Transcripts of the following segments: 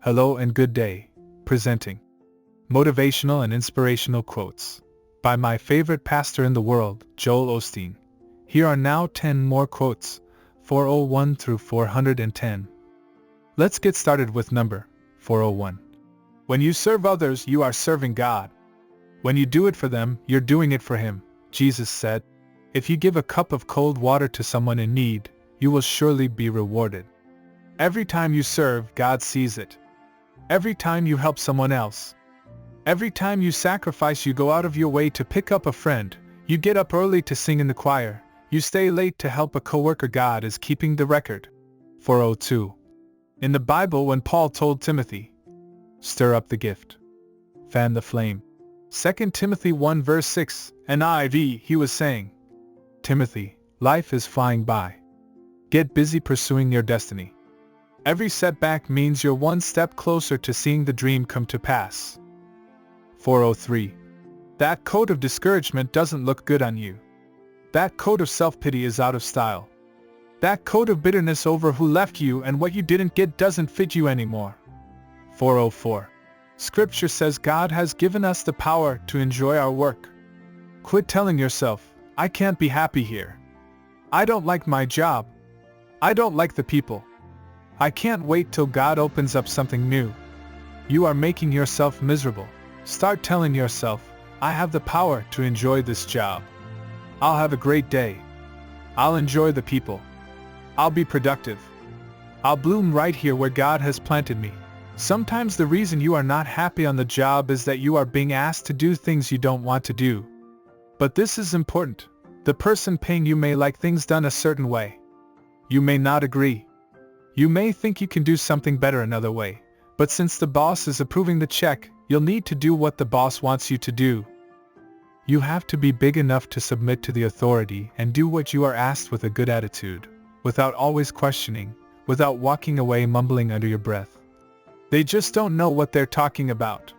Hello and good day. Presenting Motivational and Inspirational Quotes by my favorite pastor in the world, Joel Osteen. Here are now 10 more quotes, 401 through 410. Let's get started with number 401. When you serve others, you are serving God. When you do it for them, you're doing it for Him. Jesus said, "If you give a cup of cold water to someone in need, you will surely be rewarded." Every time you serve, God sees it. Every time you help someone else. Every time you sacrifice, you go out of your way to pick up a friend, you get up early to sing in the choir, you stay late to help a coworker, God is keeping the record. 402. In the Bible, when Paul told Timothy, "Stir up the gift. Fan the flame." 2 Timothy 1 verse 6, NIV, he was saying, "Timothy, life is flying by. Get busy pursuing your destiny. Every setback means you're one step closer to seeing the dream come to pass." 403. That coat of discouragement doesn't look good on you. That coat of self-pity is out of style. That coat of bitterness over who left you and what you didn't get doesn't fit you anymore. 404. Scripture says God has given us the power to enjoy our work. Quit telling yourself, "I can't be happy here. I don't like my job. I don't like the people. I can't wait till God opens up something new." You are making yourself miserable. Start telling yourself, "I have the power to enjoy this job. I'll have a great day. I'll enjoy the people. I'll be productive. I'll bloom right here where God has planted me." Sometimes the reason you are not happy on the job is that you are being asked to do things you don't want to do. But this is important. The person paying you may like things done a certain way. You may not agree. You may think you can do something better another way, but since the boss is approving the check, you'll need to do what the boss wants you to do. You have to be big enough to submit to the authority and do what you are asked with a good attitude, without always questioning, without walking away mumbling under your breath. They just don't know what they're talking about.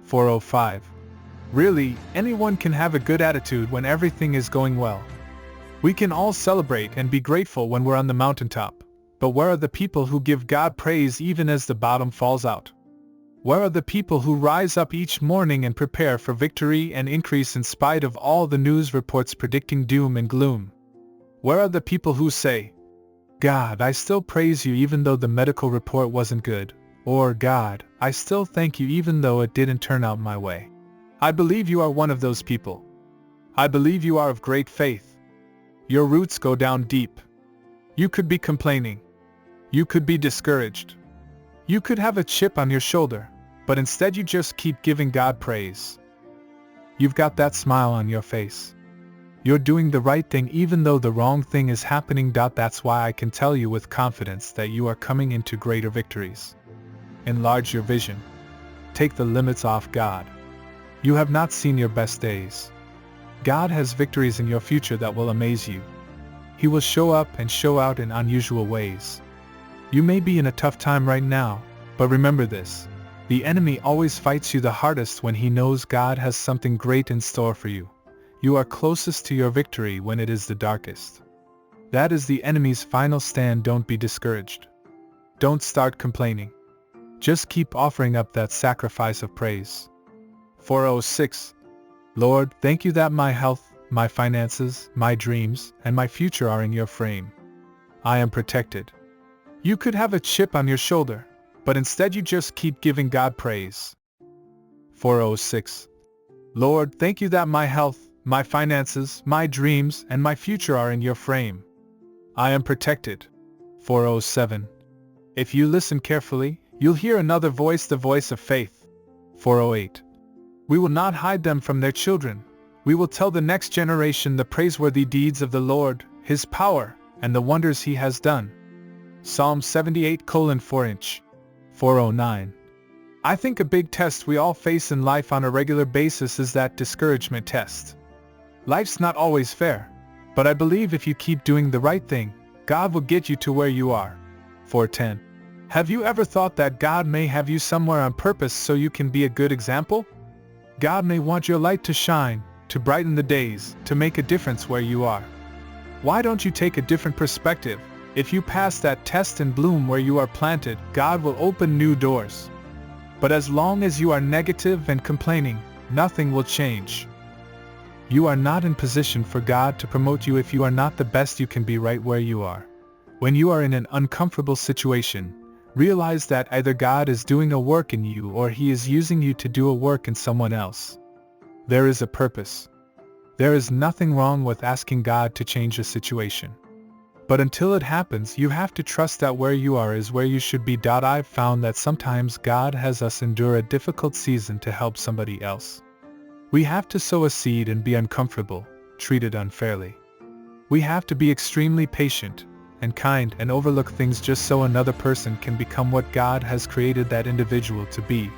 405. Really, anyone can have a good attitude when everything is going well. We can all celebrate and be grateful when we're on the mountaintop. But where are the people who give God praise even as the bottom falls out? Where are the people who rise up each morning and prepare for victory and increase in spite of all the news reports predicting doom and gloom? Where are the people who say, "God, I still praise you even though the medical report wasn't good," or "God, I still thank you even though it didn't turn out my way"? I believe you are one of those people. I believe you are of great faith. Your roots go down deep. You could be complaining. You could be discouraged. You could have a chip on your shoulder, but instead you just keep giving God praise. You've got that smile on your face. You're doing the right thing even though the wrong thing is happening. That's why I can tell you with confidence that you are coming into greater victories. Enlarge your vision. Take the limits off God. You have not seen your best days. God has victories in your future that will amaze you. He will show up and show out in unusual ways. You may be in a tough time right now, but remember this: the enemy always fights you the hardest when he knows God has something great in store for you. You are closest to your victory when it is the darkest. That is the enemy's final stand. Don't be discouraged. Don't start complaining. Just keep offering up that sacrifice of praise. 406. Lord, thank you that my health, my finances, my dreams, and my future are in your frame. I am protected. You could have a chip on your shoulder, but instead you just keep giving God praise. 406. Lord, thank you that my health, my finances, my dreams, and my future are in your frame. I am protected. 407. If you listen carefully, you'll hear another voice, the voice of faith. 408. We will not hide them from their children. We will tell the next generation the praiseworthy deeds of the Lord, His power, and the wonders He has done. Psalm 78:4. 409. I think a big test we all face in life on a regular basis is that discouragement test. Life's not always fair, but I believe if you keep doing the right thing, God will get you to where you are. 410. Have you ever thought that God may have you somewhere on purpose so you can be a good example? God may want your light to shine, to brighten the days, to make a difference where you are. Why don't you take a different perspective? If you pass that test and bloom where you are planted, God will open new doors. But as long as you are negative and complaining, nothing will change. You are not in position for God to promote you if you are not the best you can be right where you are. When you are in an uncomfortable situation, realize that either God is doing a work in you or He is using you to do a work in someone else. There is a purpose. There is nothing wrong with asking God to change a situation. But until it happens, you have to trust that where you are is where you should be. I've found that sometimes God has us endure a difficult season to help somebody else. We have to sow a seed and be uncomfortable, treated unfairly. We have to be extremely patient and kind and overlook things just so another person can become what God has created that individual to be.